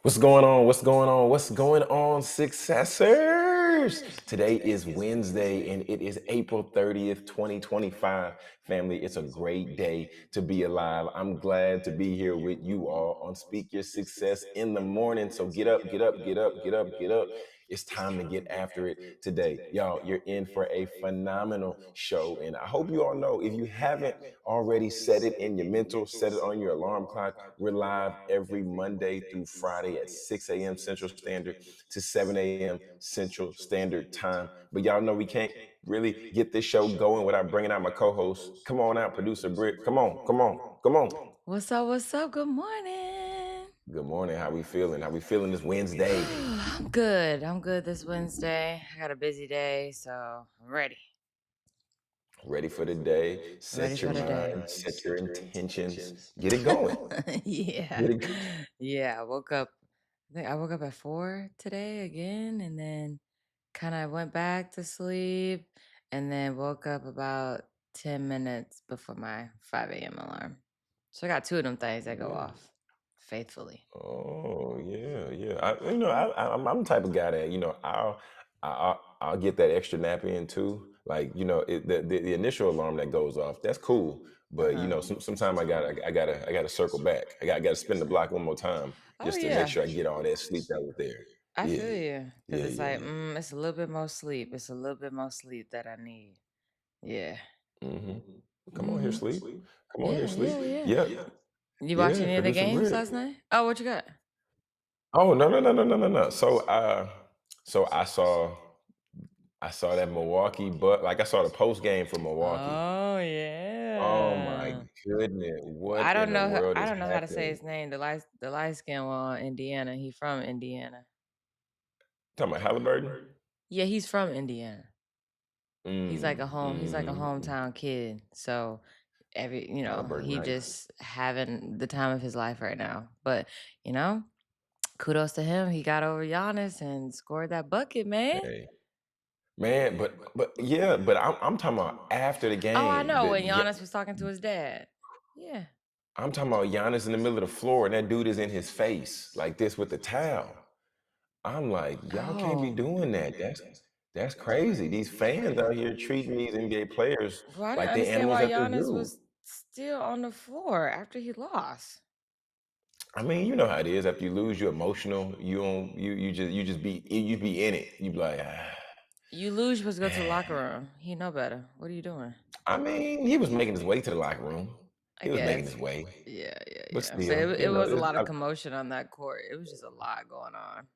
What's going on? What's going on? What's going on, successors? Today is Wednesday and it is April 30th, 2025. Family, it's a great day to be alive. I'm glad to be here with you all on Speak Your Success in the morning. So get up, get up, get up, get up, get up. It's time to get after it today. Y'all, you're in for a phenomenal show. And I hope you all know if you haven't already set it in your mental, set it on your alarm clock. We're live every Monday through Friday at 6 a.m. Central Standard to 7 a.m. Central Standard Time. But y'all know we can't really get this show going without bringing out my co-host. Come on out, producer Britt. Come on, come on, come on. What's up? What's up? Good morning. Good morning. How we feeling? How we feeling this Wednesday? I'm good. I'm good this Wednesday. I got a busy day, so I'm ready. Ready for the day. Ready Set your for the day. mind, set your intentions. Get it going. Yeah. Get it going. Yeah. I woke up. I woke up at 4 today again, and then kind of went back to sleep, and then woke up about 10 minutes before my 5 a.m. alarm. So I got two of them things that go Yeah. off faithfully. Oh yeah, yeah. I'm the type of guy that I'll get that extra nap in too. Like the initial alarm that goes off, that's cool. But Uh-huh. sometimes I gotta circle back. I gotta spin the block one more time Oh just to make yeah. sure I get all that sleep that was there. I Yeah, feel you because yeah, it's yeah, like, yeah. it's a little bit more sleep. It's a little bit more sleep that I need. Yeah. hmm Come on here, Hmm. sleep. Come on here, Yeah, sleep. yeah, yeah. Yeah, You watch yeah. any of the Producer games Britt. last night? Oh, what you got? Oh no no no no no no no. So I saw that Milwaukee, but like I saw the post game for Milwaukee. Oh Oh my yeah. goodness, I what in don't the know. world I is don't know how to say happening? his name. The light skin one, Indiana. He from Indiana. Talking about Halliburton? Yeah, he's from Indiana. He's like Mm, a home. He's like a mm, hometown kid. So Halliburton, he nice. just having the time of his life right now. But you know, kudos to him. He got over Giannis and scored that bucket, man. Hey, man, but yeah, but I'm talking about after the Oh, I game. know when Giannis was talking to his dad. Yeah. I'm talking about Giannis in the middle of the floor, and that dude is in his face like this with the towel. I'm like, y'all can't be Oh, doing that. That's crazy. These fans out here treating these NBA players well, I didn't like they understand animals why at the Giannis zoo. was still on the floor after he lost. I mean, you know how it is. After you lose, you're emotional. You don't. You be in it. You be like, You lose, you're supposed to go to the locker room. He know better. What are you doing? I mean, he was making his way to the locker room. I He was making guess. his way, Yeah, yeah, but yeah. But still, it was a lot of I, commotion on that court. It was just a lot going on.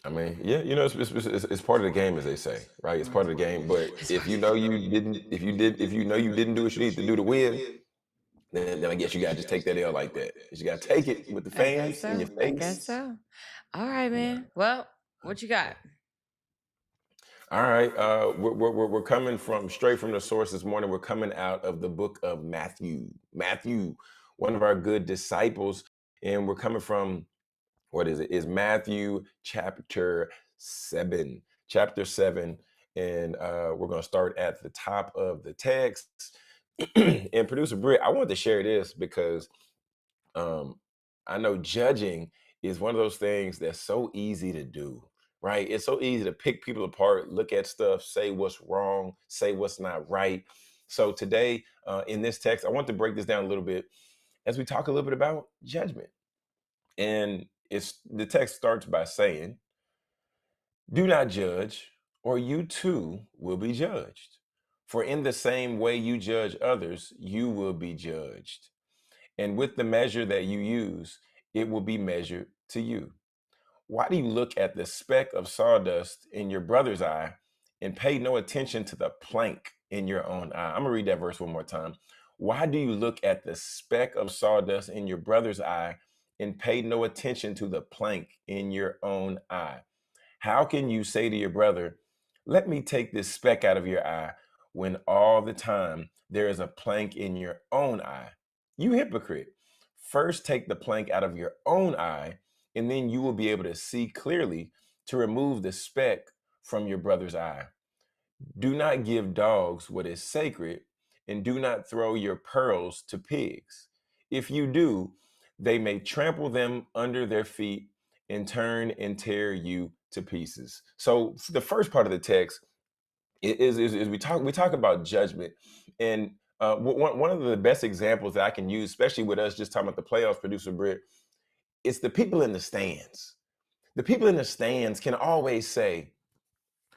I mean, yeah, it's part of the game, as they say, right? It's part of the game. But It's if part you of know you didn't, if you know you didn't do what you need to do to win, then I guess you gotta just take that L like that. You gotta take it with the I guess fans in so. your I guess face. so. All right, Yeah. man. Well, what you got? All right, we're coming from straight from the source this morning. We're coming out of the book of Matthew. Matthew, one of our good disciples, and we're coming from what is it? Is Matthew chapter 7. Chapter 7, and we're going to start at the top of the text. And producer Britt, I wanted to share this because um, I know judging is one of those things that's so easy to do, right? It's so easy to pick people apart, look at stuff, say what's wrong, say what's not right. So today, in this text, I want to break this down a little bit as we talk a little bit about judgment. And it's the text starts by saying, "Do not judge, or you too will be judged. For in the same way you judge others, you will be judged. And with the measure that you use, it will be measured to you. Why do you look at the speck of sawdust in your brother's eye and pay no attention to the plank in your own eye?" I'm going to read that verse one more time. Why do you look at the speck of sawdust in your brother's eye and pay no attention to the plank in your own eye? How can you say to your brother, "Let me take this speck out of your eye," when all the time there is a plank in your own eye? You hypocrite. First take the plank out of your own eye, and then you will be able to see clearly to remove the speck from your brother's eye. Do not give dogs what is sacred, and do not throw your pearls to pigs. If you do, they may trample them under their feet and turn and tear you to pieces. So the first part of the text is we talk about judgment, and one of the best examples that I can use, especially with us just talking about the playoffs, producer Britt, it's the people in the stands. The people in the stands can always say,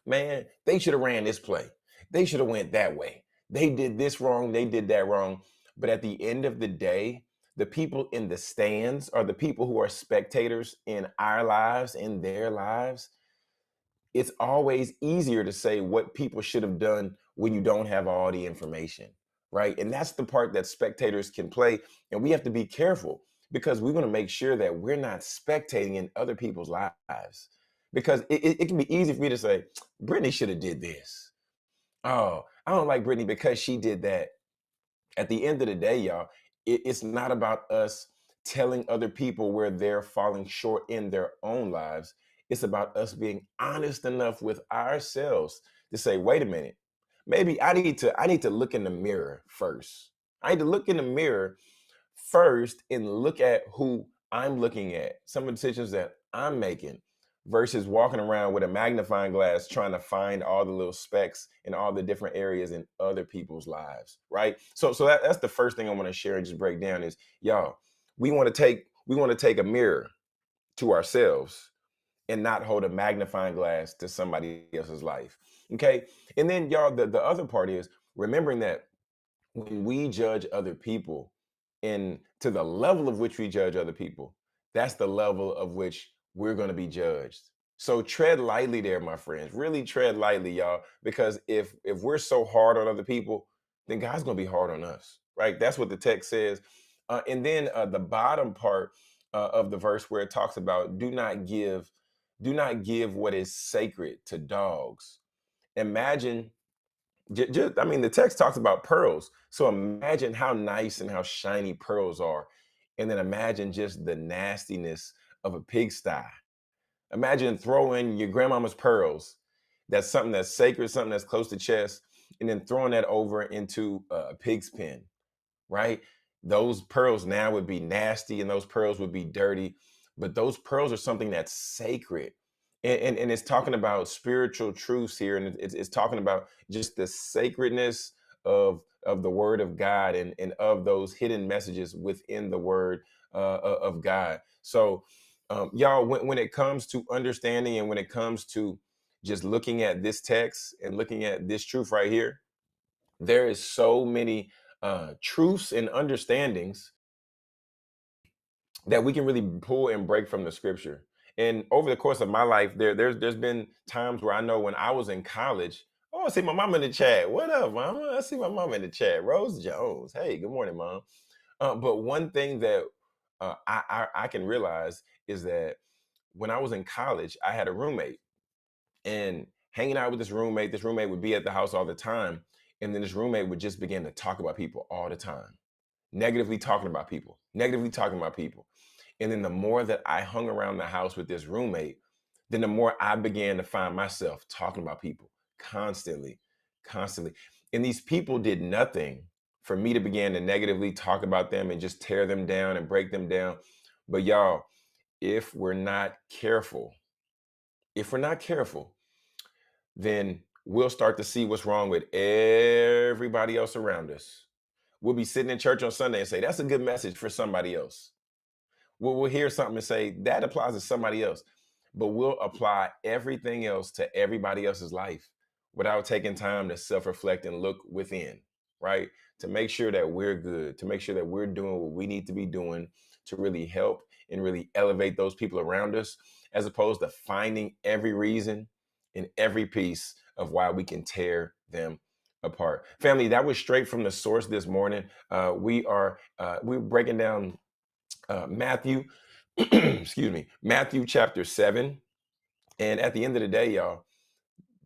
man, they should have ran this play. They should have went that way. They did this wrong. They did that wrong. But at the end of the day, the people in the stands are the people who are spectators in our lives, in their lives. It's always easier to say what people should have done when you don't have all the information, right? And that's the part that spectators can play. And we have to be careful because we want to make sure that we're not spectating in other people's lives. Because it can be easy for me to say, Brittany should have did this. Oh, I don't like Brittany because she did that. At the end of the day, y'all, it's not about us telling other people where they're falling short in their own lives. It's about us being honest enough with ourselves to say, wait a minute, maybe I need to look in the mirror first. I need to look in the mirror first and look at who I'm looking at, some of the decisions that I'm making, versus walking around with a magnifying glass trying to find all the little specks in all the different areas in other people's lives, right? So that's the first thing I want to share and just break down is, y'all, we want to take a mirror to ourselves and not hold a magnifying glass to somebody else's life. Okay. And then y'all, the other part is remembering that when we judge other people and to the level of which we judge other people, that's the level of which we're going to be judged. So tread lightly there, my friends. Really tread lightly, y'all, because if we're so hard on other people, then God's going to be hard on us, right? That's what the text says. And then the bottom part of the verse where it talks about do not give what is sacred to dogs. Imagine just, I mean, the text talks about pearls. So imagine how nice and how shiny pearls are. And then imagine just the nastiness of a pigsty. Imagine throwing your grandmama's pearls. That's something that's sacred, something that's close to chest, and then throwing that over into a pig's pen, right? Those pearls now would be nasty and those pearls would be dirty, but those pearls are something that's sacred. And it's talking about spiritual truths here, and it's talking about just the sacredness of the word of God and of those hidden messages within the word of God. So, y'all, when it comes to understanding and when it comes to just looking at this text and looking at this truth right here, there is so many truths and understandings that we can really pull and break from the scripture. And over the course of my life, there's been times where I know when I was in college. Oh, I see my mom in the chat. What up, mama? I see my mom in the chat. Rose Jones. Hey, good morning, mom. But one thing that I can realize is that when I was in college, I had a roommate, and hanging out with this roommate would be at the house all the time, and then this roommate would just begin to talk about people all the time, negatively talking about people, negatively talking about people. And then the more that I hung around the house with this roommate, then the more I began to find myself talking about people constantly, constantly. And these people did nothing for me to begin to negatively talk about them and just tear them down and break them down. But y'all, if we're not careful, if we're not careful, then we'll start to see what's wrong with everybody else around us. We'll be sitting in church on Sunday and say, that's a good message for somebody else. We'll hear something and say, that applies to somebody else. But we'll apply everything else to everybody else's life without taking time to self reflect and look within, right? To make sure that we're good, to make sure that we're doing what we need to be doing to really help and really elevate those people around us, as opposed to finding every reason and every piece of why we can tear them apart. Family, that was straight from the source this morning. We're breaking down Matthew, excuse me, Matthew chapter 7. And at the end of the day, y'all,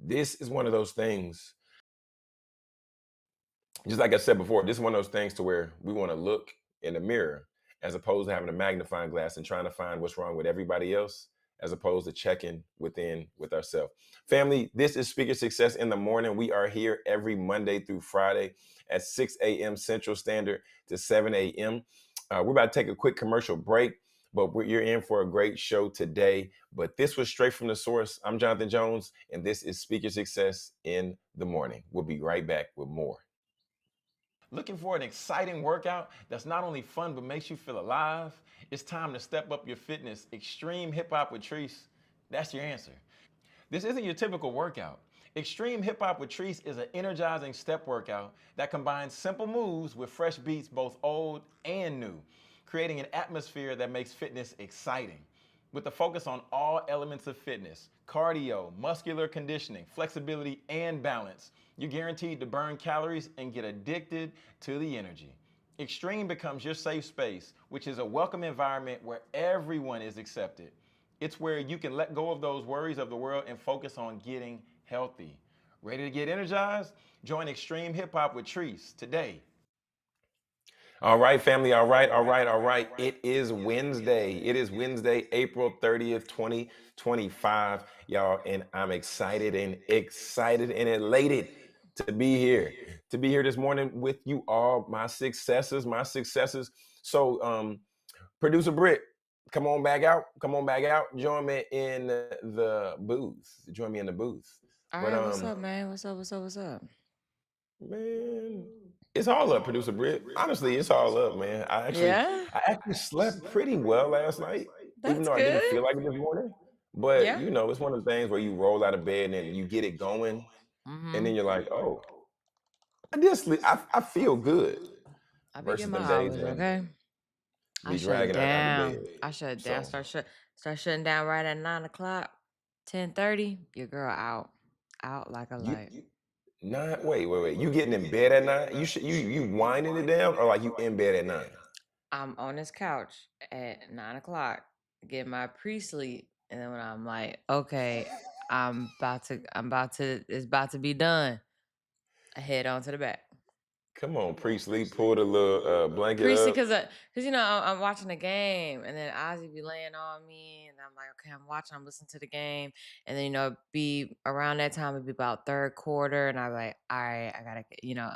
this is one of those things, just like I said before, this is one of those things to where we want to look in the mirror as opposed to having a magnifying glass and trying to find what's wrong with everybody else, as opposed to checking within with ourselves. Family, this is Speaker Success in the Morning. We are here every Monday through Friday at 6 a.m. Central Standard to 7 a.m. We're about to take a quick commercial break, but you're in for a great show today. But this was straight from the source. I'm Jonathan Jones, and this is Speaker Success in the Morning. We'll be right back with more. Looking for an exciting workout that's not only fun but makes you feel alive? It's time to step up your fitness. Extreme Hip Hop with Treese, that's your answer. This isn't your typical workout. Extreme Hip Hop with Treese is an energizing step workout that combines simple moves with fresh beats, both old and new, creating an atmosphere that makes fitness exciting. With a focus on all elements of fitness, cardio, muscular conditioning, flexibility, and balance, you're guaranteed to burn calories and get addicted to the energy. Extreme becomes your safe space, which is a welcome environment where everyone is accepted. It's where you can let go of those worries of the world and focus on getting healthy. Ready to get energized? Join Extreme Hip Hop with Treese today. All right, family. All right, all right, all right. It is Wednesday. It is Wednesday, April 30th, 2025, y'all. And I'm excited and elated to be here, this morning with you all, my successors. So, producer Britt, come on back out. Come on back out. Join me in the booth. Join me in the booth. All But right, what's up, man? What's up? What's up? What's up? man, it's all up, producer Britt. Honestly, it's all up, man. Yeah, I actually slept pretty well last night, even that's though I didn't good. feel like it this morning. But Yeah. it's one of the things where you roll out of bed and you get it going, and then Mm-hmm. you're like, oh, I did sleep. I feel good I be versus getting my them days hours, when okay? I be shut it dragging out of bed. down. I shut it down. So Start shutting down right at 9 o'clock, 10:30. Your girl out like a you light. not wait. You getting in bed at 9? You winding it down or like you in bed at 9? I'm on this couch at 9 o'clock, getting my pre-sleep, and then when I'm like, okay, it's about to be done. I head on to the back. Come on, pre-sleep, pull the little blanket Priestly, up. cause I'm watching the game, and then Ozzy be laying on me, and I'm like, okay, I'm watching, I'm listening to the game, and then be around that time, it'd be about third quarter, and I'm like, all right, I gotta,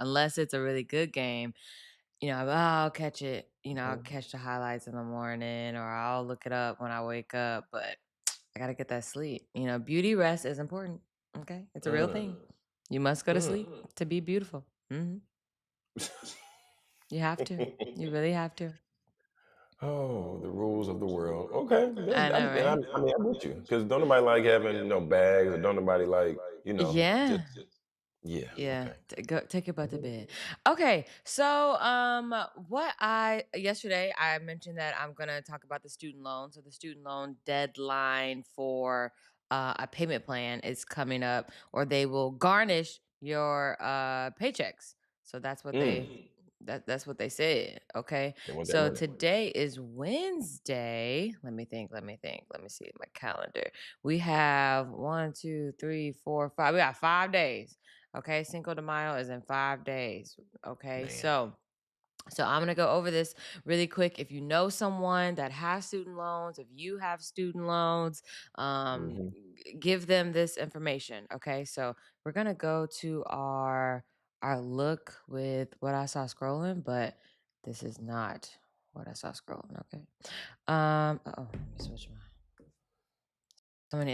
unless it's a really good game, I'll catch it, I'll Mhm. catch the highlights in the morning, or I'll look it up when I wake up, but I gotta get that sleep. Beauty rest is important. Okay, it's a real thing. Mm. You must go to Mm. sleep to be beautiful. You have to. You really have to. Oh, the rules of the world. Okay, I know, right? I mean, I'm with you because don't nobody like having bags, or don't nobody like just Yeah. yeah. Yeah. Okay. Go take your butt to bed. Okay. So what I yesterday I mentioned that I'm gonna talk about the student loan. So the student loan deadline for a payment plan is coming up, or they will garnish your paychecks. So Mm. that's what they said. Okay. They want that So money. today is Wednesday. Let me see my calendar. We have 1, 2, 3, 4, 5. We got 5 days. Okay. Cinco de Mayo is in 5 days. Okay. Man. So I'm gonna go over this really quick. If you know someone that has student loans, if you have student loans, Hmm. give them this information. Okay, so we're gonna go to our look with what I saw scrolling, but this is not what I saw scrolling. Okay. Let me switch my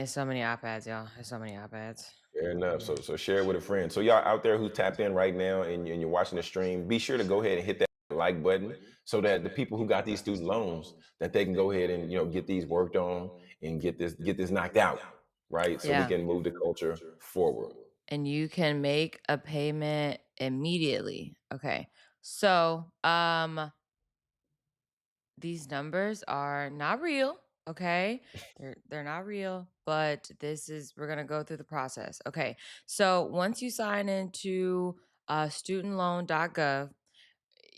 so many iPads, y'all. There's so many iPads. Fair enough. So share it with a friend. So y'all out there who tapped in right now and you're watching the stream, be sure to go ahead and hit that like button so that the people who got these student loans that they can go ahead and get these worked on and get this knocked out, right? So we Yeah. can move the culture forward. And you can make a payment immediately. Okay. So, these numbers are not real, okay? They're not real, but we're going to go through the process. Okay. So, once you sign into studentloan.gov,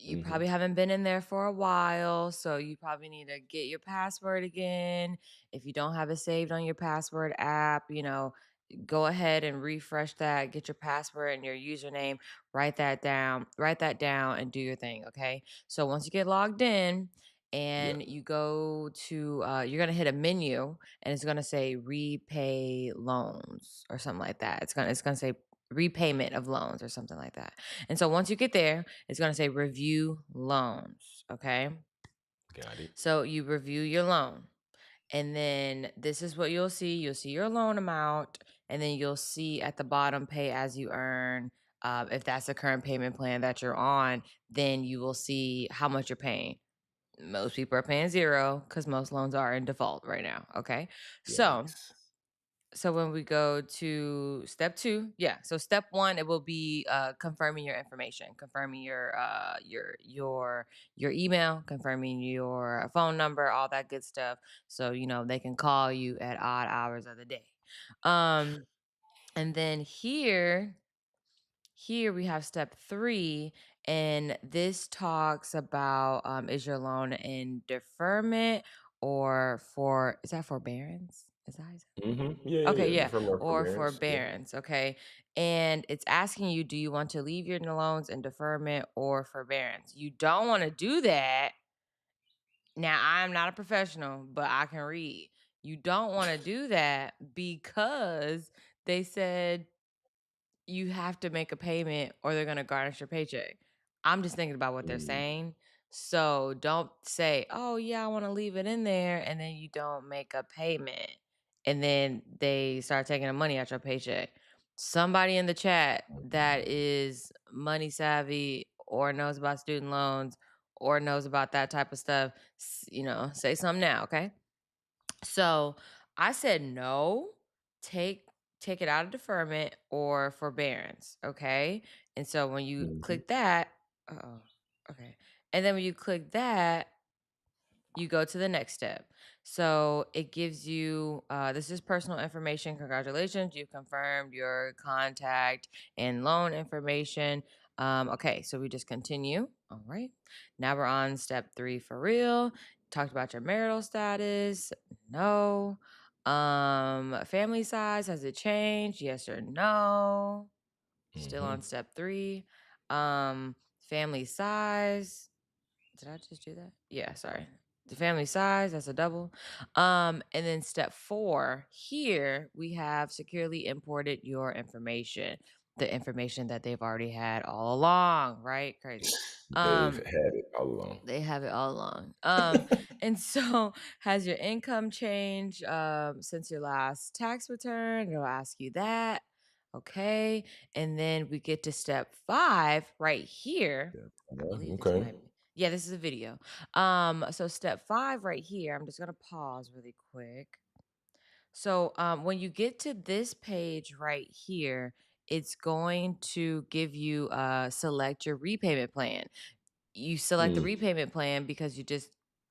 you Hmm. probably haven't been in there for a while, so you probably need to get your password again. If you don't have it saved on your password app, go ahead and refresh that, get your password and your username, write that down and do your thing, okay? So once you get logged in Yeah. and you go to you're going to hit a menu and it's going to say repay loans or something like that. It's going to say repayment of loans or something like that. And so once you get there, it's going to say review loans, okay? Got it. So you review your loan. And then this is what you'll see. You'll see your loan amount, and then you'll see at the bottom pay as you earn. If that's the current payment plan that you're on, then you will see how much you're paying. Most people are paying zero because most loans are in default right now. Okay. So Yikes. so when we go to step two, yeah. So step one, it will be confirming your information, confirming your email, confirming your phone number, all that good stuff. So you know they can call you at odd hours of the day. Um, and then here we have step three, and this talks about is your loan in deferment or for is that forbearance? Is that how you say Yeah, yeah, Okay, yeah. yeah, From our or forbearance. Yeah. forbearance, okay? And it's asking you, do you want to leave your loans in deferment or forbearance? You don't want to do that. Now, I'm not a professional, but I can read. You don't want to do that because they said you have to make a payment or they're gonna garnish your paycheck. I'm just thinking about what they're Mm, saying. So don't say, "Oh yeah, I want to leave it in there," and then you don't make a payment, and then they start taking the money out your paycheck. Somebody in the chat that is money savvy or knows about student loans or knows about that type of stuff, say something now, okay? So I said no, take take it out of deferment or forbearance. Okay. And so when you mhm, click that, oh, okay. And then when you click that, you go to the next step. So it gives you this is personal information. Congratulations, you've confirmed your contact and loan information. Okay, so we just continue. All right. Now we're on step three for real. Talked about your marital status. No. Family size, has it changed? Yes or no? Still mhm. on step three. Family size. Did I just do that? Yeah, sorry. The family size, that's a double. And then step four, here we have securely imported your information, the information that they've already had all along, right? Crazy. They've Um, had it all along. they have it all along. And so has your income changed since your last tax return? It'll ask you that. Okay. And then we get to step five right here. Yeah. I believe this Okay. might be. Yeah, this is a video. So step five right here, I'm just gonna pause really quick. So when you get to this page right here, it's going to give you select your repayment plan. You select the Mm, repayment plan because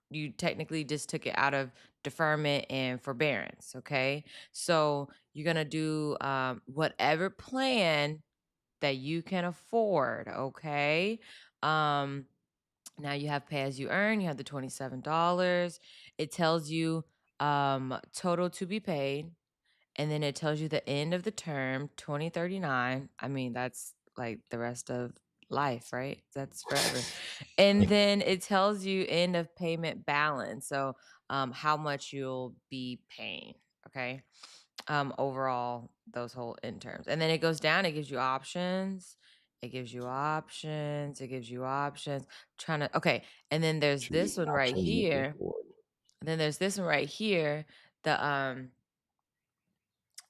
you technically just took it out of deferment and forbearance. Okay. So you're going to do whatever plan that you can afford. Okay. Um, Now you have pay as you earn, you have the $27. It tells you total to be paid, and then it tells you the end of the term, 2039. I mean, that's like the rest of life, right? That's forever. And then it tells you end of payment balance. So, how much you'll be paying. Okay. Overall, those whole end terms. And then it goes down, it gives you options. It gives you options. It gives you options. Trying to, okay. And then there's this choose one right options moving here. forward. Then there's this one right here. The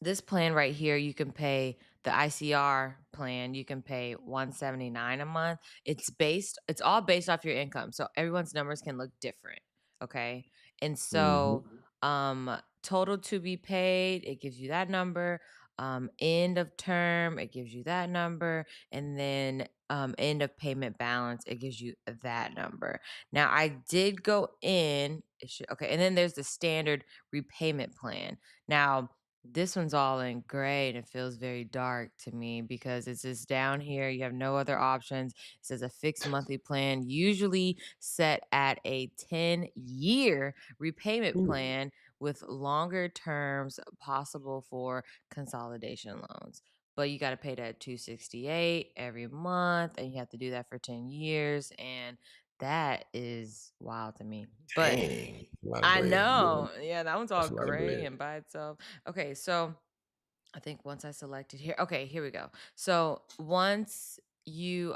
this plan right here, you can pay the ICR plan, you can pay 179 a month. It's all based off your income. So everyone's numbers can look different. Okay. And so Mhm. total to be paid, it gives you that number. End of term, it gives you that number. And then end of payment balance, it gives you that number. Now I did go in, okay, and then there's the standard repayment plan. Now this one's all in gray and it feels very dark to me because it's just down here. You have no other options. It says a fixed monthly plan, usually set at a 10-year repayment Ooh, plan with longer terms possible for consolidation loans. But you got to pay that 268 every month and you have to do that for 10 years. And that is wild to me. But dang. A lot of I bread. Yeah, know. Yeah, that one's all that's a lot of gray bread. and by itself. Okay, so I think once I selected here. Okay, here we go. So once you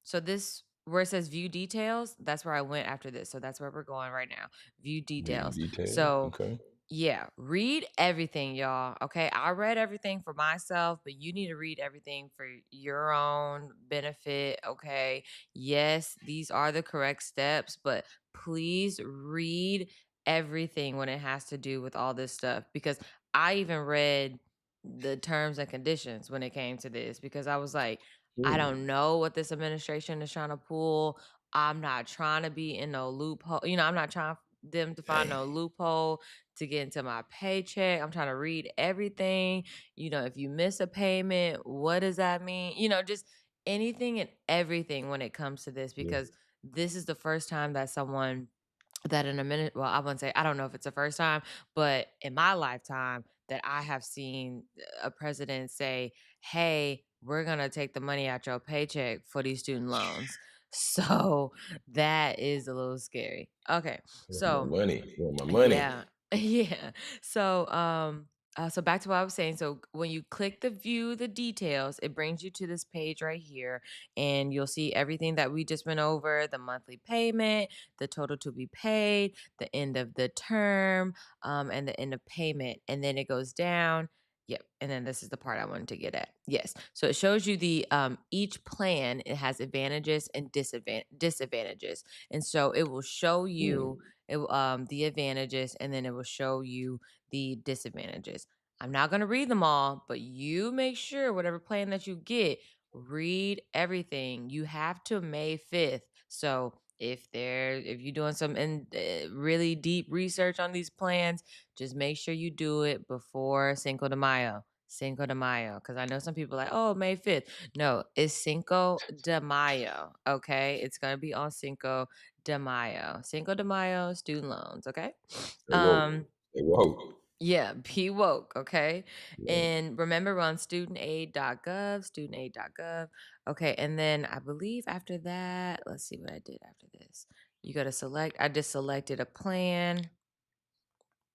so this where it says view details, that's where I went after this. So that's where we're going right now. View View details. details. So Okay. yeah, read everything, y'all. Okay. I read everything for myself, but you need to read everything for your own benefit. Okay. Yes, these are the correct steps, but please read everything when it has to do with all this stuff because I even read the terms and conditions when it came to this because I was like, I Hmm. don't know what this administration is trying to pull. I'm not trying to be in no loophole. I'm not trying them to find no Dang. loophole to get into my paycheck. I'm trying to read everything. If you miss a payment, what does that mean? Just anything and everything when it comes to this Yeah. because this is the first time that someone that in a minute, well, I wouldn't say, I don't know if it's the first time, but in my lifetime that I have seen a president say, hey, we're going to take the money out your paycheck for these student loans. So that is a little scary. Okay. I want my So, money. I want my money. yeah. Yeah. So back to what I was saying. So when you click the view the details, it brings you to this page right here and you'll see everything that we just went over, the monthly payment, the total to be paid, the end of the term, and the end of payment. And then it goes down. Yep. And then this is the part I wanted to get at. Yes. So it shows you the each plan, it has advantages and disadvantages. And so it will show you Hmm. the advantages and then it will show you the disadvantages. I'm not going to read them all, but you make sure whatever plan that you get, read everything. You have to May 5th. So if you're doing some really deep research on these plans, just make sure you do it before Cinco de Mayo. Cinco de Mayo, because I know some people are like, oh, May 5th. No, it's Cinco de Mayo. Okay, it's gonna be on Cinco de Mayo. Cinco de Mayo student loans, okay? They woke. Um, They woke. yeah, be woke, okay? Yeah. And remember, we're on studentaid.gov. Okay, and then I believe after that, let's see what I did after this. You got to select, I just selected a plan.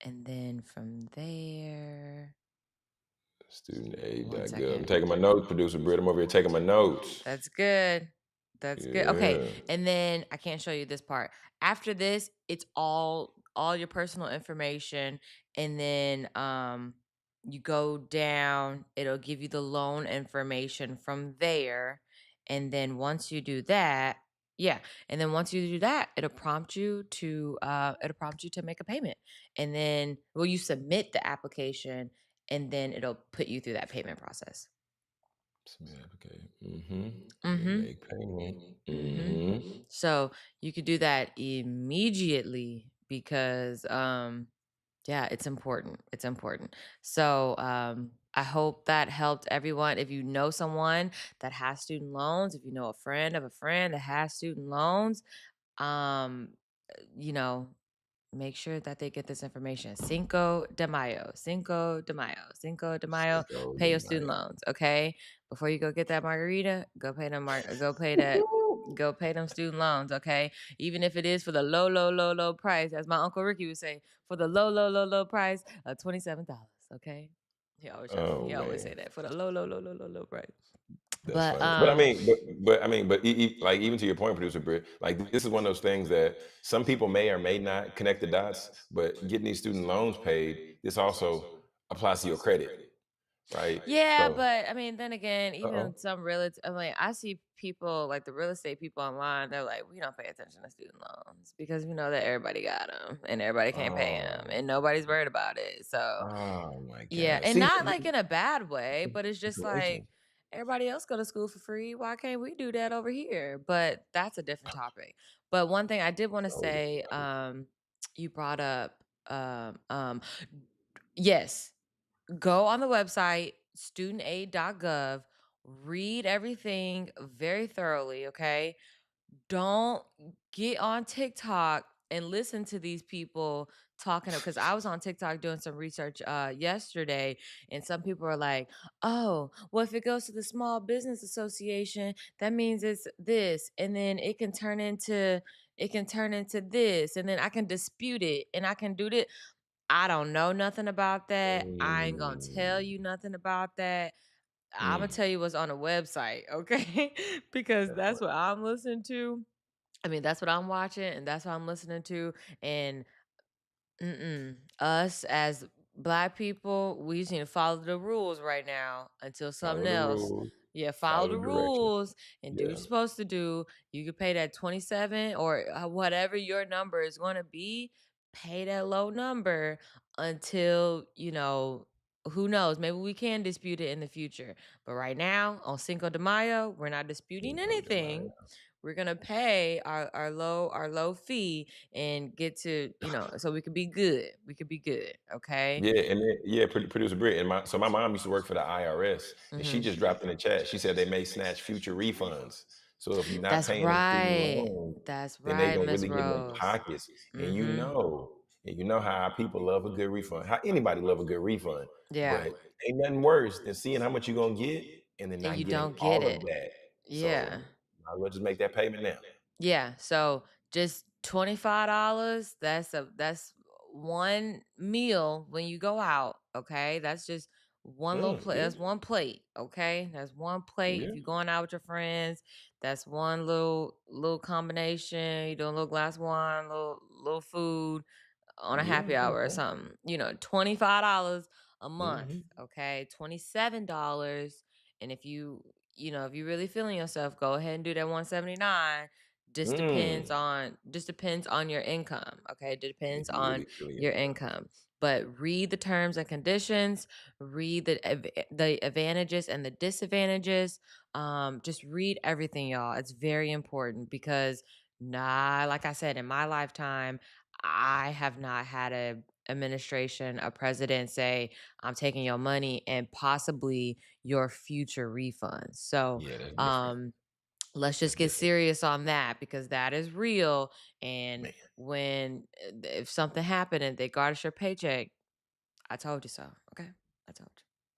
And then from there, one StudentAid.gov. I'm second. taking my notes, producer Britt. I'm over here taking my notes. That's good. That's good. Okay. Yeah. And then I can't show you this part. After this, it's all your personal information and then you go down, it'll give you the loan information from there. And then once you do that, yeah, and then once you do that, it'll prompt you to make a payment. And then you submit the application and then it'll put you through that payment process. Submit application. Mm-hmm. And then Mhm. make payment. Mhm. Mm-hmm. So, you could do that immediately because yeah, it's important. It's important. So, I hope that helped everyone. If you know someone that has student loans, if you know a friend of a friend that has student loans, um you know, make sure that they get this information. Cinco de Mayo, Cinco pay de your student Mayo. loans, okay? Before you go get that margarita, go pay them student loans, okay? Even if it is for the low, low, low, low price, as my Uncle Ricky would say, for the low, low, low, low price of $27, okay? Oh He always say man. that for the low, low, low, low, low, low price. That's But funny. But like even to your point, producer Britt, like this is one of those things that some people may or may not connect the dots, but getting these student loans paid, this also applies to your credit, right? yeah, So, but I mean, then again, uh-oh. even some real, I mean, I see people like the real estate people online. They're like, we don't pay attention to student loans because we know that everybody got them and everybody can't pay them Oh, and nobody's worried about it. So oh my yeah, God. and See, not like in a bad way, but it's just like situations. everybody else go to school for free. Why can't we do that over here? But that's a different topic. But one thing I did want to Always say, a topic. you brought up, yes, go on the website studentaid.gov, read everything very thoroughly, okay? Don't get on TikTok and listen to these people talking because I was on TikTok doing some research yesterday and some people are like, "Oh, well if it goes to the small business association, that means it's this and then it can turn into this and then I can dispute it and I can do this." I don't know nothing about that. I ain't gonna tell Mm, you nothing about that. I'm gonna Mm, tell you what's on the website, okay? Because that's that's right. what I'm listening to. I mean, that's what I'm watching, and that's what I'm listening to. And us as Black people, we just need to follow the rules right now until Follow something the else. rules, Yeah, follow follow the the directions. rules and do what you're Yeah. supposed to do. You can pay that 27 or whatever your number is going to be. Pay that low number until, who knows? Maybe we can dispute it in the future. But right now, on Cinco de Mayo, we're not disputing Cinco de anything. Mayo. We're gonna pay our low fee and get to, so we could be good. We could be good. Okay. Yeah, and then yeah, producer Britt, and my mom used to work for the IRS, and she Hmm. just dropped in the chat. She said they may snatch future refunds. So if you're not That's paying them student right. loans, That's then they right, gonna Miss really get in their Rose. pockets. And Hmm. you know how our people love a good refund. How anybody love a good refund, Yeah. but ain't nothing worse than seeing how much you're gonna get and then And not you getting don't get all of it. that. Yeah. So might as well just make that payment now. Yeah, so just $25, that's one meal when you go out, okay? That's just one little plate. Yeah, That's one plate, okay? That's one plate. yeah, If you're going out with your friends, that's one little combination. You doing a little glass of wine, little food on a yeah, happy yeah. hour or something. $25 a month, Hmm. okay? $27. And if you really feeling yourself, go ahead and do that 179. Mm. Just depends on your income, okay? If Depends you on really feeling your yourself. income. But read the terms and conditions, read the advantages and the disadvantages. Just read everything, y'all. It's very important because like I said, in my lifetime, I have not had a president say, "I'm taking your money and possibly your future refunds." So, Yeah, that's different. um, let's That's just get different, serious on that because that is real. And man. if something happened and they garnish your paycheck, I told you so. Okay, I told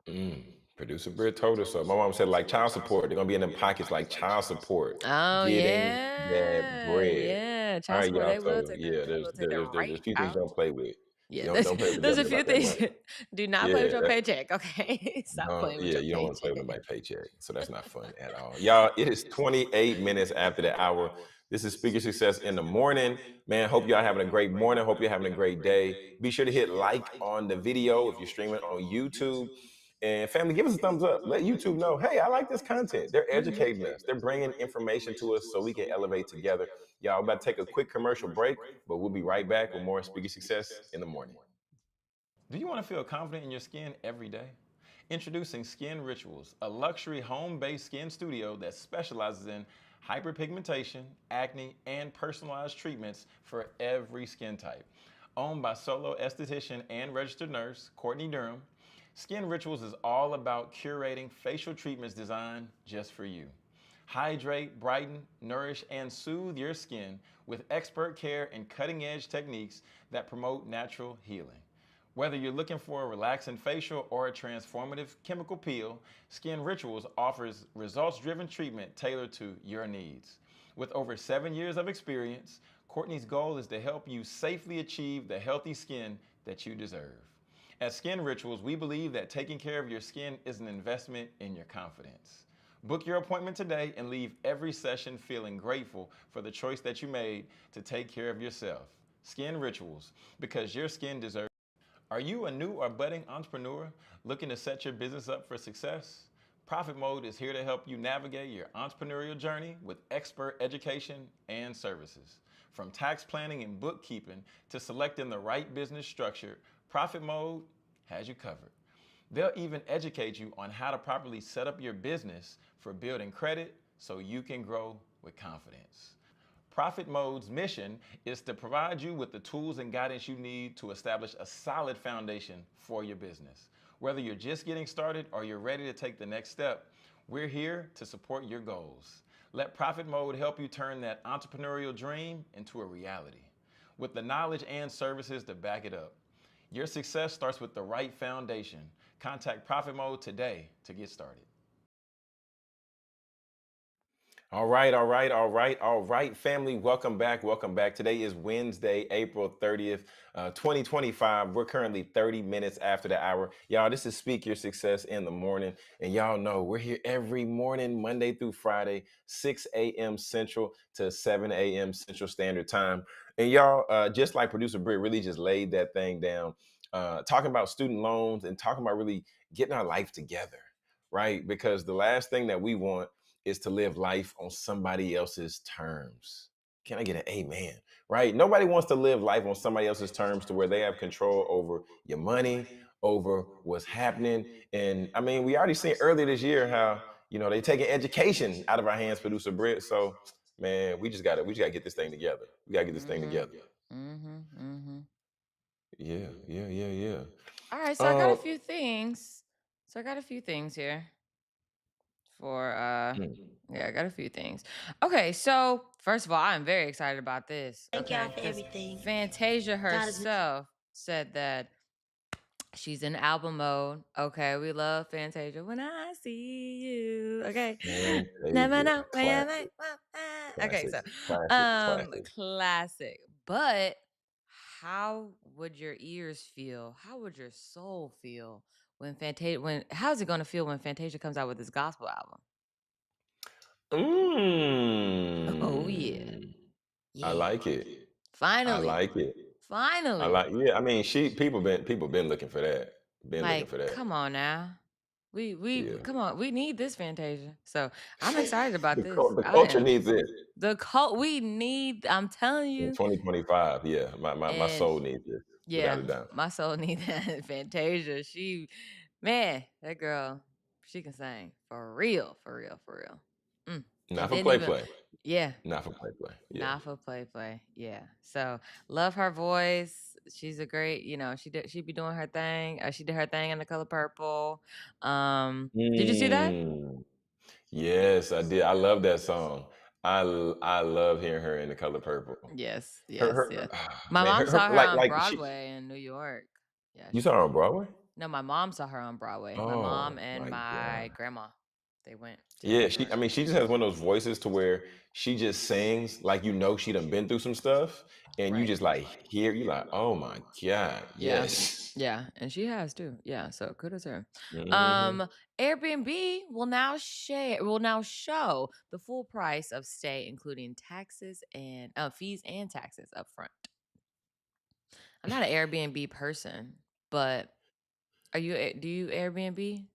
you. Producer Britt told us so. My mom said like child support. They're gonna be in them pockets like child support, Oh getting that yeah, bread. yeah. All Child right, support. y'all. They will So take that. yeah, They will take that there's right a few things you out. don't play with. Yeah, Don't play with the there's a government few about that things. money. Do not play with Yeah, your paycheck, okay? Stop no, playing with yeah, your you don't want to play with paycheck. my paycheck. So that's not fun at all. Y'all, it is 28 minutes after the hour. This is Speaker Success in the morning. Man, hope y'all having a great morning. Hope you're having a great day. Be sure to hit like on the video if you're streaming on YouTube. And family, give us a thumbs up. Let YouTube know, hey, I like this content. They're Mhm. educating us. They're bringing information to us so we can elevate together. Y'all about to take a quick commercial break, but we'll be right back with more Speaker Success in the morning. Do you want to feel confident in your skin every day? Introducing Skin Rituals, a luxury home based skin studio that specializes in hyperpigmentation, acne, and personalized treatments for every skin type. Owned by solo esthetician and registered nurse Courtney Durham, Skin Rituals is all about curating facial treatments designed just for you. Hydrate, brighten, nourish, and soothe your skin with expert care and cutting edge techniques that promote natural healing. Whether you're looking for a relaxing facial or a transformative chemical peel, Skin Rituals offers results driven treatment tailored to your needs. With over 7 years of experience, Courtney's goal is to help you safely achieve the healthy skin that you deserve. At Skin Rituals, we believe that taking care of your skin is an investment in your confidence. Book your appointment today and leave every session feeling grateful for the choice that you made to take care of yourself. Skin Rituals, because your skin deserves. Are you a new or budding entrepreneur looking to set your business up for success? Profit Mode is here to help you navigate your entrepreneurial journey with expert education and services. From tax planning and bookkeeping to selecting the right business structure, Profit Mode has you covered. They'll even educate you on how to properly set up your business for building credit so you can grow with confidence. Profit Mode's mission is to provide you with the tools and guidance you need to establish a solid foundation for your business. Whether you're just getting started or you're ready to take the next step, we're here to support your goals. Let Profit Mode help you turn that entrepreneurial dream into a reality with the knowledge and services to back it up. Your success starts with the right foundation. Contact Profit Mode today to get started. All right, all right, all right, all right, family. Welcome back. Welcome back. Today is Wednesday, April 30th, 2025. We're currently 30 minutes after the hour. Y'all, this is Speak Your Success in the Morning. And y'all know we're here every morning, Monday through Friday, 6 a.m. Central to 7 a.m. Central Standard Time. And y'all, just like producer Britt really just laid that thing down, talking about student loans and talking about really getting our life together, right? Because the last thing that we want is to live life on somebody else's terms. Can I get an amen? Right? Nobody wants to live life on somebody else's terms to where they have control over your money, over what's happening. And I mean, we already seen earlier this year how, they taking education out of our hands, producer Britt. So, man, we just gotta get this thing together. We gotta get this thing Mm-hmm. together. Mm-hmm. Mm-hmm. Yeah, yeah, yeah, yeah. All right, so I got a Uh, few things. So I got a few things here for mm, yeah, I got a few things. Okay, so first of all, I'm very excited about this. Thank y'all Okay, for because everything. Fantasia God is herself said that she's in album mode. Okay, we love Fantasia. When I see you. Okay. Never Fantasia, know where classic, okay, classic, so classic, classic. classic. But how would your ears feel? How would your soul feel when Fantasia when how's it gonna feel when Fantasia comes out with this gospel album? Oh yeah. Mm, I Yeah. like it. I Finally. like it. I Finally. like yeah, I mean, people been looking for that. Been looking Like, for that. come on now. We Yeah. come on, we need this Fantasia. So I'm excited about this. The I culture am. needs it The cult we need, I'm telling in you. 2025. Yeah, my And soul needs it without yeah, a doubt. my soul need that Fantasia. Man, that girl, she can sing for real, for real, for real. Not And for didn't play even, play. yeah, Not for play play. Yeah. not for play. Yeah. So love her voice. She's a great, she be doing her thing. She did her thing in the color purple. Did you see that? Mm, yes, I did. I love that song. I love hearing her in the color purple. Yes, Her yes, her yes. My man, mom saw her like on like she Broadway in New York. Yeah, you she saw her did. on Broadway? No, my mom saw her on Broadway. My mom Oh and my my god. grandma, they went to Yeah, New York. she just has one of those voices to where she just sings like she done been through some stuff, and you Right. just like hear you like, oh my god, Yeah. yes. Yeah, and she has too. Yeah, so kudos to her. Mhm. Um, Airbnb will now show the full price of stay, including taxes and fees and taxes up front. I'm not an Airbnb person, but do you Airbnb?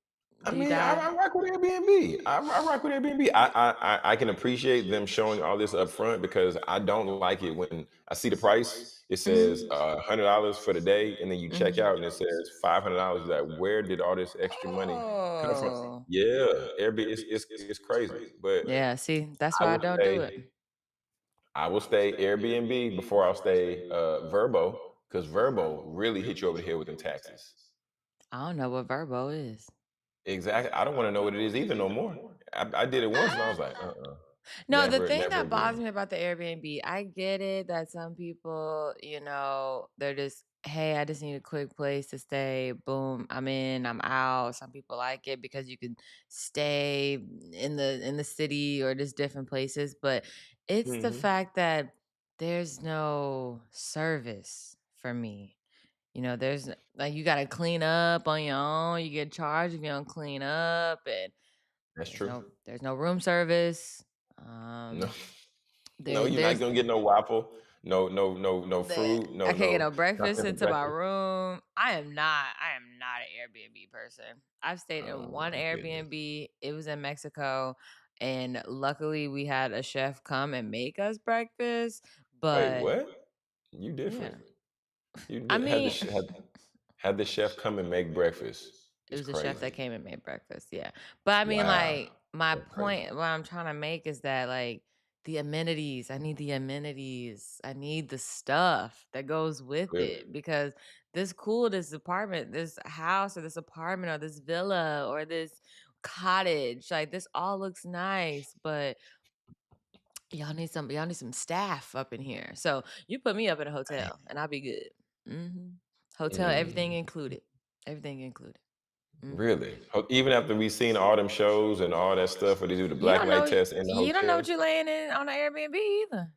I Do you mean, I dive? rock with Airbnb. I rock with Airbnb. I can appreciate them showing all this up front because I don't like it when I see the price. It says Mhm. $100 for the day, and then you check Mhm. out and it says $500. You're like, where did all this extra money come from? Oh. Yeah, Airbnb, it's crazy. But Yeah, see, that's I why I will don't do stay. it. I will stay Airbnb before I'll stay Verbo because Verbo really hit you over the head with them taxes. I don't know what Verbo is. Exactly. I don't want to know what it is either no more. I did it once and I was like, No, the never, thing never that bothers again. me about the Airbnb, I get it that some people, they're just, hey, I just need a quick place to stay. Boom, I'm in, I'm out. Some people like it because you can stay in the city or just different places, but it's the Hmm. fact that there's no service for me. Like you gotta clean up on your own. You get charged if you don't clean up, and That's true. there's no room service. No, Um, no, there you're not there's gonna get no waffle, no the fruit, I no, can't get no no breakfast nothing for into my breakfast. room. I am not an Airbnb person. I've stayed in Oh one my goodness. Airbnb. It was in Mexico, and luckily we had a chef come and make us breakfast. Wait, But what? You different. yeah, You I did mean. had the chef come and make breakfast. It It's was the chef that crazy. came and made breakfast, yeah. But I mean, Wow. like, my That's crazy. point, what I'm trying to make is that, like, the amenities, I need the amenities. I need the stuff that goes with Clearly. it because this apartment, this house or this apartment or this villa or this cottage, like this all looks nice, but y'all need some staff up in here. So you put me up in a hotel and I'll be good. Hotel, everything Mm. included. Everything included. Really? Even after we seen all them shows and all that stuff where they do the You black don't know light test in the you don't know what hotel? you're laying in on the Airbnb either.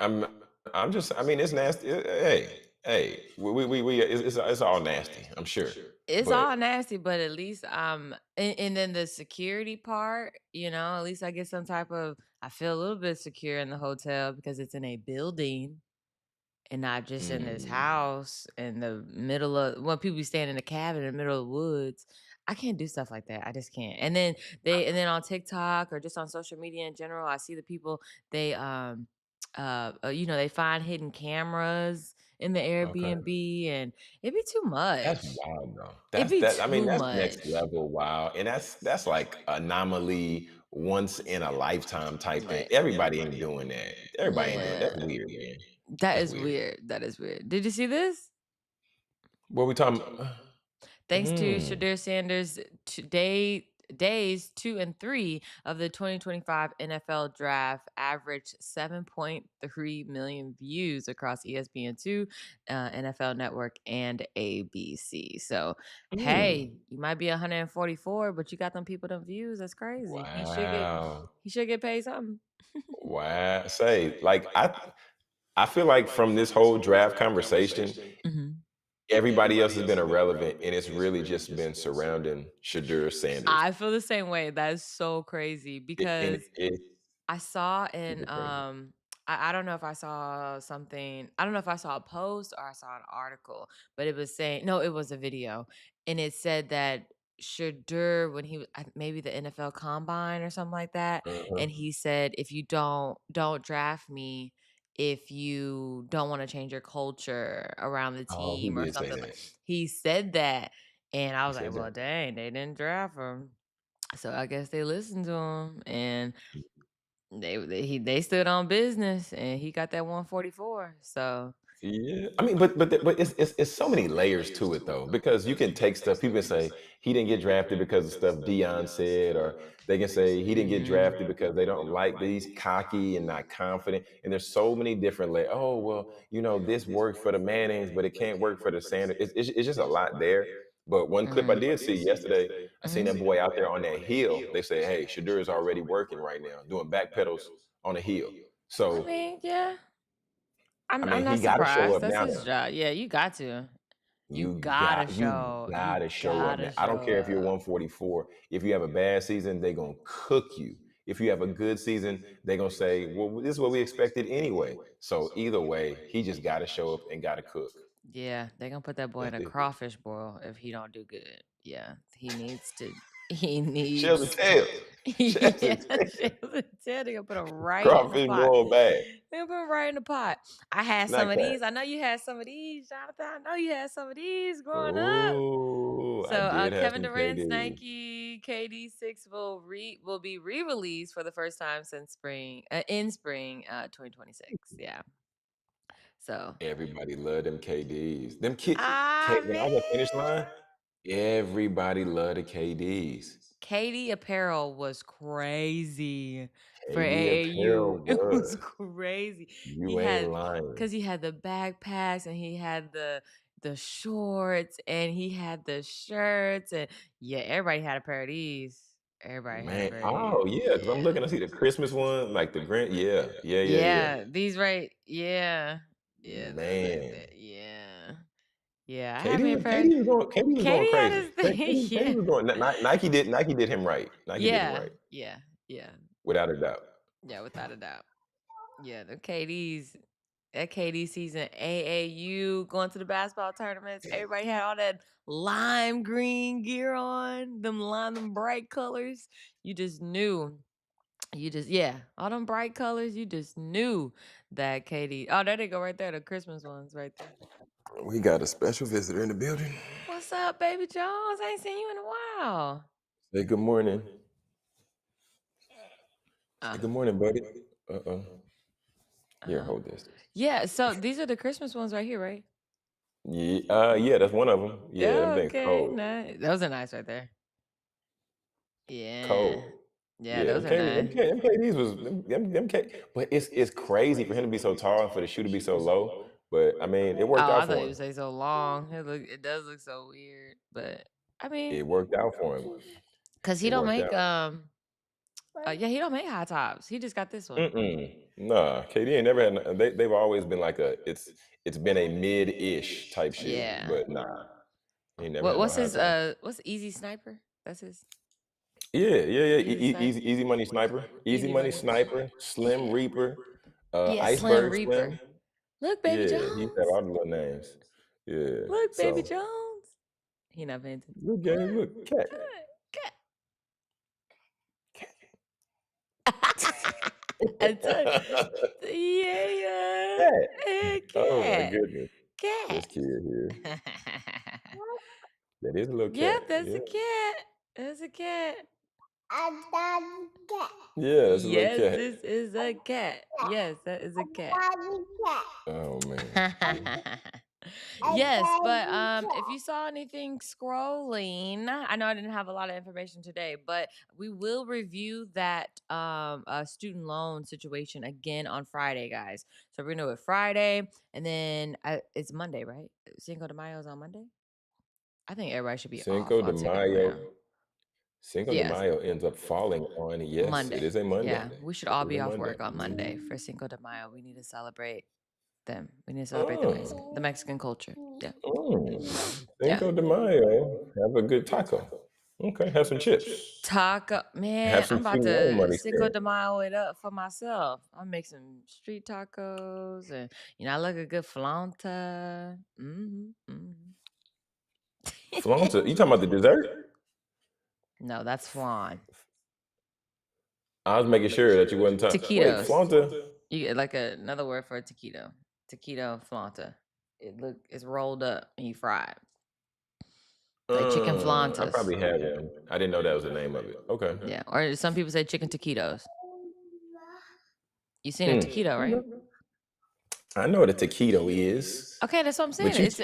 I'm I'm just I mean, it's nasty. Hey, it's all nasty, I'm sure. It's But all nasty, but at least and then the security part, at least I get some type of I feel a little bit secure in the hotel because it's in a building and not just in this mm, house in the middle of when people be staying in a cabin in the middle of the woods. I can't do stuff like that. I just can't. And then on TikTok or just on social media in general, I see the people they they find hidden cameras in the okay. Airbnb and it'd be too That's much. wild though. It'd That's be that I mean, too that's next much. level wow. And that's like anomaly once in a lifetime type thing. Right. Everybody ain't doing that. Everybody ain't doing that's Yeah. weird, man. That That's is weird. weird. That is weird. Did you see this? What we talking Thanks to mm. Shadir Sanders' days 2 and 3 of the 2025 NFL Draft averaged 7.3 million views across ESPN2, NFL Network, and ABC. So, Mm. hey, you might be 144, but you got them people, them views. That's crazy. He should get Wow. he should get paid something. Wow. Say, like I feel like from this whole draft conversation, Mhm. everybody else has been irrelevant, and it's really just been surrounding Shadur Sanders. I feel the same way. That is so crazy And because it's I saw in super crazy. I don't know if I saw something. I don't know if I saw a post or I saw an article, but it was saying no, it was a video, and it said that Shadur when he was maybe the NFL Combine or something like that, Uh-huh. and he said if you don't draft me if you don't want to change your culture around the Oh, he team or did say something like that. he said that and I He was like said well that. dang they didn't draft him so I guess they listened to him and they stood on business and he got that 144. So Yeah, I mean, but it's so many layers to it though, because you can take stuff. People can say he didn't get drafted because of stuff Dion said, or they can say he didn't get mhm. drafted because they don't like that he's cocky and not confident. And there's so many different layers. Oh well, this works for the mayonnaise, but it can't work for the sandwich. It's just a lot there. But one clip I Mhm. did see yesterday, I seen that Mhm. boy out there on that hill. They say, hey, Shadur is already working right now, doing back pedals on a hill. I So mean, yeah. I I'm mean, not he got to show surprised. up That's now. his job. Yeah, you got to. You gotta You show. You gotta show up now. gotta I don't show care if you're up. 144. If you have a bad season, they're gonna cook you. If you have a good season, they're gonna say, well, this is what we expected anyway. So either way, he just gotta show up and gotta cook. Yeah, they gonna put that boy in That's a it. crawfish boil if he don't do good. Yeah, he needs to. He Shells and needs to. tails. Shells and Yeah, tails. shit was tell they gonna put him right in the Crawfish pot. boiled bad. They gonna put him right in the pot. I had some Not of cat. these. I know you had some of these, Jonathan. I know you had some of these growing up. Oh, I So did have Kevin some Durant's KD. Nike KD 6 will be re-released for the first time since spring 2026. Yeah. So Everybody loved them KDs. Them kid I when I was at Finish mean Line, everybody loved the KDs. Katie apparel was crazy for KD AAU. apparel It was was. crazy. You ain't lying. Cause he had the backpacks and he had the shorts and he had the shirts and yeah, everybody had a pair of these. Everybody had a Man, pair of oh these. yeah, because I'm looking, I see the Christmas one, like the Grant. Yeah, yeah, yeah, yeah. Yeah, these right. Yeah. Yeah, those right Man, there. Yeah. Yeah, I have KD me a was pair. going Katie had crazy. his thing. KD Yeah. was going. Nike did him right. Nike did him Yeah. right, Yeah. Yeah. without a doubt. Yeah, without a doubt. Yeah, the KDs, that KD season, AAU, going to the basketball tournaments. Everybody had all that lime green gear on, them bright colors. You just knew. Yeah, all them bright colors. You just knew that KD. Oh, there they go right there, the Christmas ones right there. We got a special visitor in the building. What's up, baby Jones? I ain't seen you in a while. Say good morning. Say Uh, good morning, buddy. Uh-oh. Here, uh, hold this. yeah, so these are the Christmas ones right here, right? Yeah, yeah, that's one of them. Yeah, them Yeah, things okay, cold. nice. Those are nice right there. Yeah. Cold. Yeah, Yeah, those are nice. MKDs was them K, but it's crazy for him to be so tall and for the shoe to be so low. But I mean, it worked Oh, out I thought for you him. would say so long. It does look so weird, but I mean, It worked out for him. cause he It don't worked make, out. yeah, he don't make high tops. He just got this one. Mm-mm. Nah, KD ain't never had. They've always been like a. It's been a mid-ish type shoe, Yeah. but nah, he ain't never had no What's high his, top. what's Easy Sniper? That's his Yeah, yeah, yeah. Easy Sniper? Easy money sniper, easy Easy money money. sniper, slim Yeah. reaper, Yeah, Slim iceberg slim. Reaper. Look, Baby Yeah, he used to have Jones. all the little names. Yeah, Look, Baby so Jones. He not paying attention. look, gang, look, cat, Cat. cat, I told yeah, yeah. cat. Oh my Cat. goodness, Cat. this kid here. That is a little Yep, cat. that's a Yeah, cat. That's a cat. yeah, that's a little Yes, cat. this is a cat. Yes, that is a cat. Oh man. Yes, but if you saw anything scrolling, I know I didn't have a lot of information today, but we will review that student loan situation again on Friday, guys. So we're gonna do it Friday, and then it's Monday, right? Cinco de Mayo is on Monday. I think everybody should be off Cinco de on Cinco de Mayo. Mayo. Cinco de Yes, Mayo ends up falling on, yes, it Monday. is a Monday. Yeah, we should It all is a be off Monday. work on Monday Mhm. for Cinco de Mayo. We need to celebrate them. We need to celebrate the Mm, Mexican culture. Yeah, yeah. Cinco de Mayo. Have a good taco. Okay, have some chips. Taco, Have man, some I'm about student loan to money Cinco spent. de Mayo it up for myself. I'll make some street tacos, and I like a good flauta. Flauta. You talking about the dessert? No, that's flan. I was making sure that you wasn't talking. Wait, Taquitos. Flauta? You get like another word for a taquito. Taquito flauta. It's rolled up and you fry it. Like chicken I flautas. probably had one. I didn't know that was the name of it. Okay. Yeah. Or some people say chicken taquitos. You seen a Mm. taquito, right? Okay. I know what a taquito is, Okay, that's what I'm saying. but It's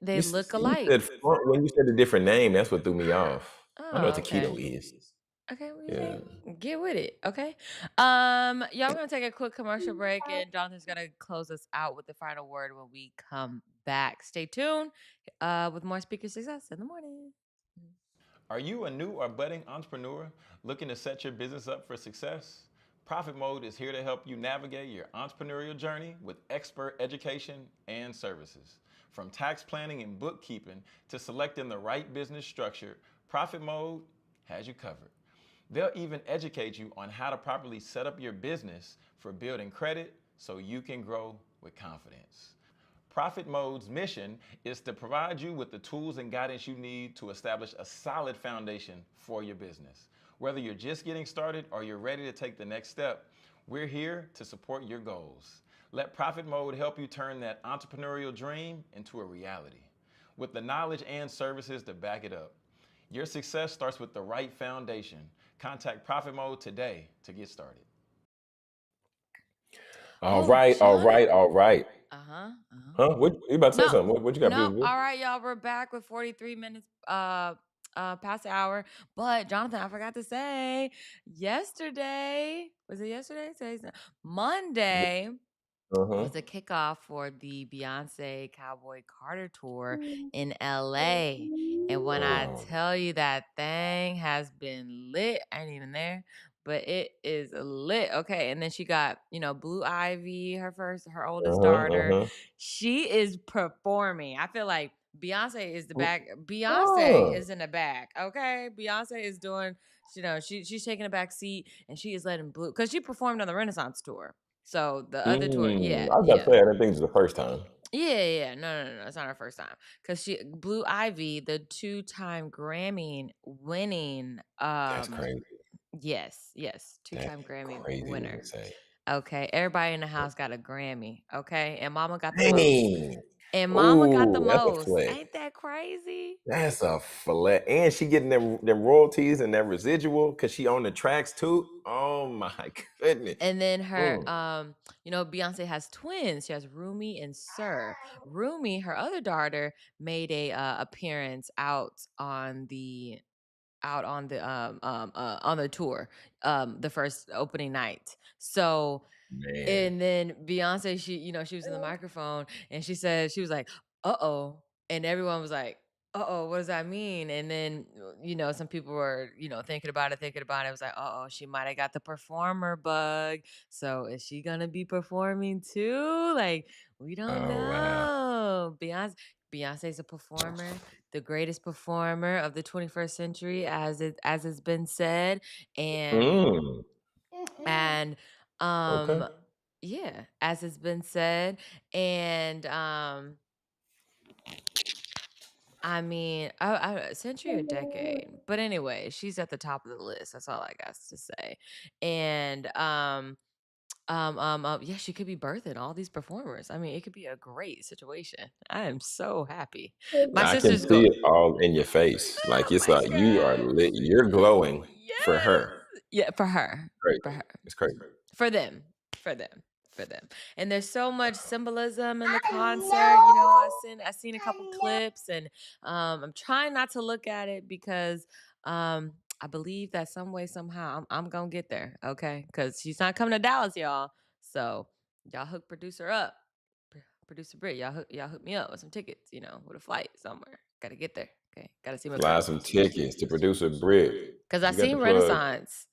they look said alike. when you said a different name, that's what threw me off. I know what Oh, taquito okay. is. Okay, well, Yeah. get with it. Okay. Y'all, we're gonna take a quick commercial break, and Jonathan's gonna close us out with the final word when we come back. Stay tuned. With more speaker success in the morning. Are you a new or budding entrepreneur looking to set your business up for success? Profit Mode is here to help you navigate your entrepreneurial journey with expert education and services. From tax planning and bookkeeping to selecting the right business structure, Profit Mode has you covered. They'll even educate you on how to properly set up your business for building credit so you can grow with confidence. Profit Mode's mission is to provide you with the tools and guidance you need to establish a solid foundation for your business. Whether you're just getting started or you're ready to take the next step, we're here to support your goals. Let Profit Mode help you turn that entrepreneurial dream into a reality with the knowledge and services to back it up. Your success starts with the right foundation. Contact Profit Mode today to get started. All Oh, right, all John. right, all right. Uh-huh. Uh-huh. Huh? What you about to say No, something? What you got, no. business? All right, y'all. We're back with 43 minutes past the hour. But Jonathan, I forgot to say, yesterday, was it yesterday? Today's Monday Uh-huh. was the kickoff for the Beyonce Cowboy Carter tour in LA. And when I Oh tell you that thing has been lit, I ain't even there, but it is lit. Okay. And then she got, Blue Ivy, her oldest uh-huh, daughter. uh-huh. She is performing. I feel like Beyonce is the back. Beyonce Oh. is in the back. Okay. Beyonce is doing, she's taking a back seat and she is letting Blue, because she performed on the Renaissance tour. So the other tour, I was about to yeah. say, I didn't think this was the first time. Yeah. No. It's not her first time. Cause Blue Ivy, the 2-time Grammy winning, That's crazy. yes, That's 2-time Grammy crazy to winner. say. Okay. Everybody in the house got a Grammy. Okay. And mama got the most. Dang. And mama got the Ooh, that's a most. flex. Ain't that crazy? That's a flex. And she getting them royalties and that residual because she own the tracks too. Oh my goodness. And then her, Mm, Beyonce has twins. She has Rumi and Sir. Rumi, her other daughter, made a appearance on the tour, the first opening night. So, man. and then Beyonce, she was in the microphone and she said, she was like, "Uh-oh." And everyone was like, uh-oh, what does that mean? And then, some people were, thinking about it, thinking about it. It was like, uh-oh, she might have got the performer bug. So is she gonna be performing too? Like, we don't Oh, wow. know. Beyonce's a performer, the greatest performer of the 21st century, as it's been said. And Mm, and okay. yeah, as it's been said. And I mean, century or decade. But anyway, she's at the top of the list. That's all I got to say. And yeah, she could be birthing all these performers. I mean, it could be a great situation. I am so happy. My I can sister's see go. it all in your face. Like Oh it's my like you are god! lit. You're glowing for her. Yes, yeah, for her, for Crazy. her. It's crazy. For them, for them, for them. And there's so much symbolism in the concert. I seen a couple clips, and I'm trying not to look at it because I believe that some way somehow I'm gonna get there. Okay, because she's not coming to Dallas, y'all. So y'all hook producer up, producer Britt. Y'all hook me up with some tickets. With a flight somewhere. Got to get there. Okay, got to see my Fly girl. some tickets to producer Britt. Cause I You got the seen plug. Renaissance.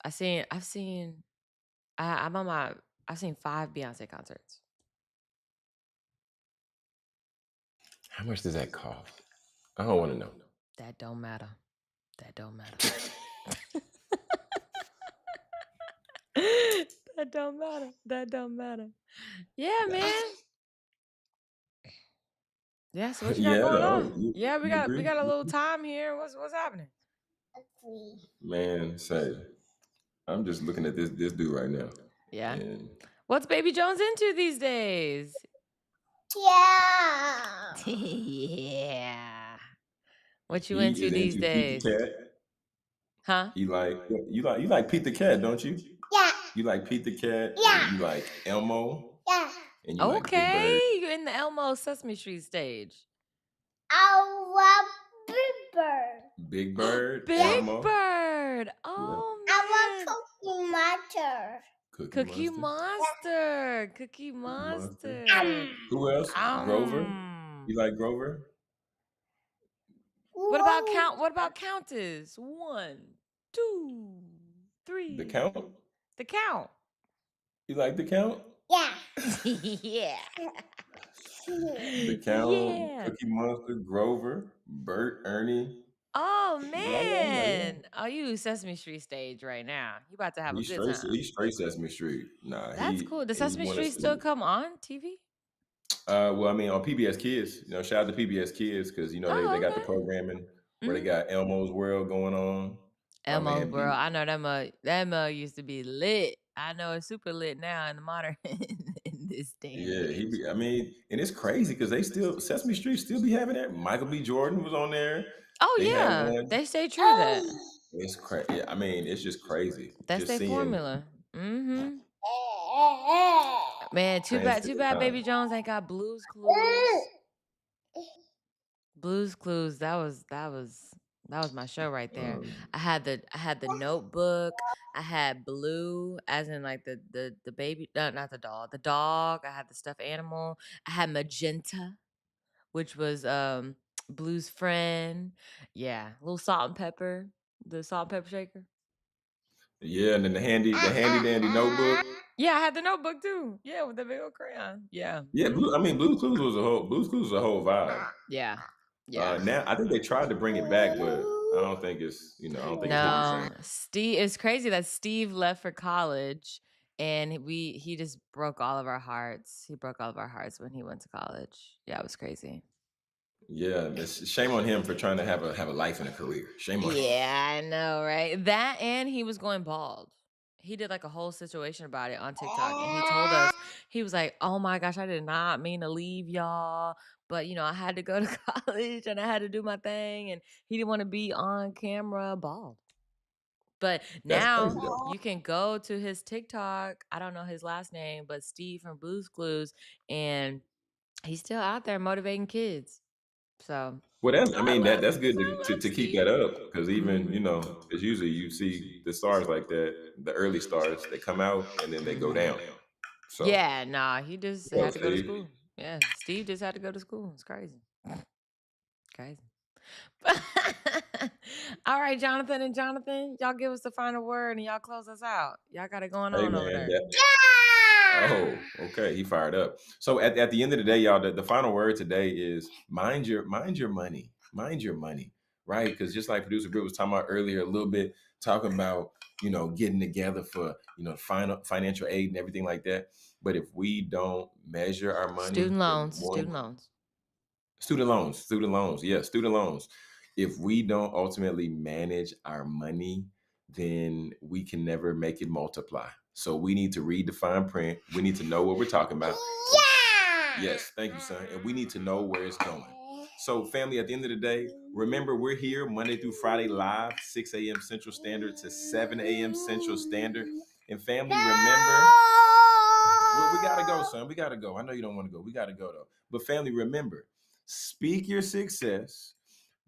I'm on my. I've seen 5 Beyonce concerts. How much does that cost? I don't want to know. That don't matter. That don't matter. That don't matter. That don't matter. Yeah, man. Yeah. So what you got Yeah, going no, on? Yeah, we you got we agree? got a little time here. What's happening? Man, say, I'm just looking at this dude right now, Yeah. and What's Baby Jones into these days? Yeah. Yeah. What you he into is these into Pete the days? Cat. Huh? He like you like Pete the Cat, don't you? Yeah. You like Pete the Cat, Yeah. and you like Elmo, Yeah. and you like Big Bird. Okay, you're in the Elmo Sesame Street stage. I love Big Bird. Big Bird, Yeah. Big Elmo, Bird. yeah, Oh I man. love Cookie Monster. Cookie Cookie Monster, Monster. Cookie Cookie Monster. Monster. Who else? Grover. Um. You like Grover? What about Countess? 1, 2, The 3. Count. The count. You like the Count? Yeah. Yeah. The Count, Yeah. Cookie Monster, Grover, Bert, Ernie. Oh Yeah. man. Oh, you Sesame Street stage right now. You about to have a He's good straight. time. He's straight Sesame Street. Nah, That's cool. Does he Sesame want to Street still see. come on TV? Well, I mean, on PBS Kids, shout out to PBS Kids because they Oh, got the okay. programming where they Mhm. got Elmo's World going on. My Elmo's man World. be I know that mug used to be lit. I know it's super lit now in the modern in this day and yeah, he age. be. I mean, and it's crazy because they still Sesame Street still be having that. Michael B. Jordan was on there. They Oh had yeah, one. they stay true to that. Oh. It's crazy. Yeah, I mean, it's just crazy That's just their seeing formula. Mm-hmm. Man, too transcendent bad time. Baby Jones ain't got Blues Clues. Blues Clues, that was my show right there. Um, I had the Notebook. I had Blue, as in like the baby, not the doll, the dog. I had the stuffed animal. I had Magenta, which was Blue's friend. Yeah, little salt and pepper, the salt and pepper shaker. yeah, and then the handy dandy notebook. Yeah, I had the Notebook too. Yeah, with the big old crayon. Yeah. Yeah, I mean, Blue's Clues was a whole vibe. Yeah. Yeah. Now I think they tried to bring it back, but I don't think it's hit the same. No, Steve. It's crazy that Steve left for college, and he just broke all of our hearts. He broke all of our hearts when he went to college. Yeah, it was crazy. Yeah, shame on him for trying to have a life and a career. Shame on him. Yeah, I know, right? That and he was going bald. He did like a whole situation about it on TikTok, and he told us he was like, "Oh my gosh, I did not mean to leave y'all, but I had to go to college and I had to do my thing." And he didn't want to be on camera bald. But That's now crazy though. you can go to his TikTok. I don't know his last name, but Steve from Blue's Clues, and he's still out there motivating kids. So Well, I mean that's good I love to keep that Steve. up because even Mhm. because usually you see the stars like that, the early stars, they come out and then they go Mhm. down. So, Yeah, nah, he just you know, had to go to Steve. school. Yeah, Steve just had to go to school. It's crazy. Crazy. All right, Jonathan and Jonathan, y'all give us the final word and y'all close us out. Y'all got it going Hey on over man, there. oh, okay. He fired up. So at the end of the day, y'all, the final word today is mind your money. Mind your money. Right? Because just like producer Britt was talking about earlier, a little bit talking about, getting together for, financial aid and everything like that. But if we don't measure our money, Student then loans, one student loans. student loans. Yeah, student loans. If we don't ultimately manage our money, then we can never make it multiply. So we need to read the fine print. We need to know what we're talking about. Yeah. Yes, thank you, son. And we need to know where it's going. So, family, at the end of the day, remember we're here Monday through Friday live, 6 a.m. Central Standard to 7 a.m. Central Standard. And family, remember, we gotta go, son. We gotta go. I know you don't want to go. We gotta go though. But family, remember, speak your success,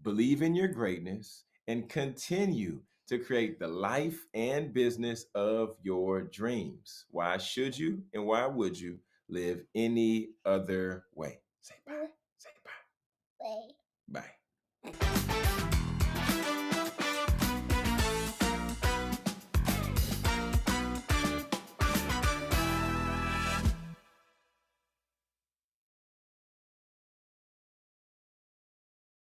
believe in your greatness, and continue to create the life and business of your dreams. Why should you and why would you live any other way? Say bye. Say bye. Wait. Bye.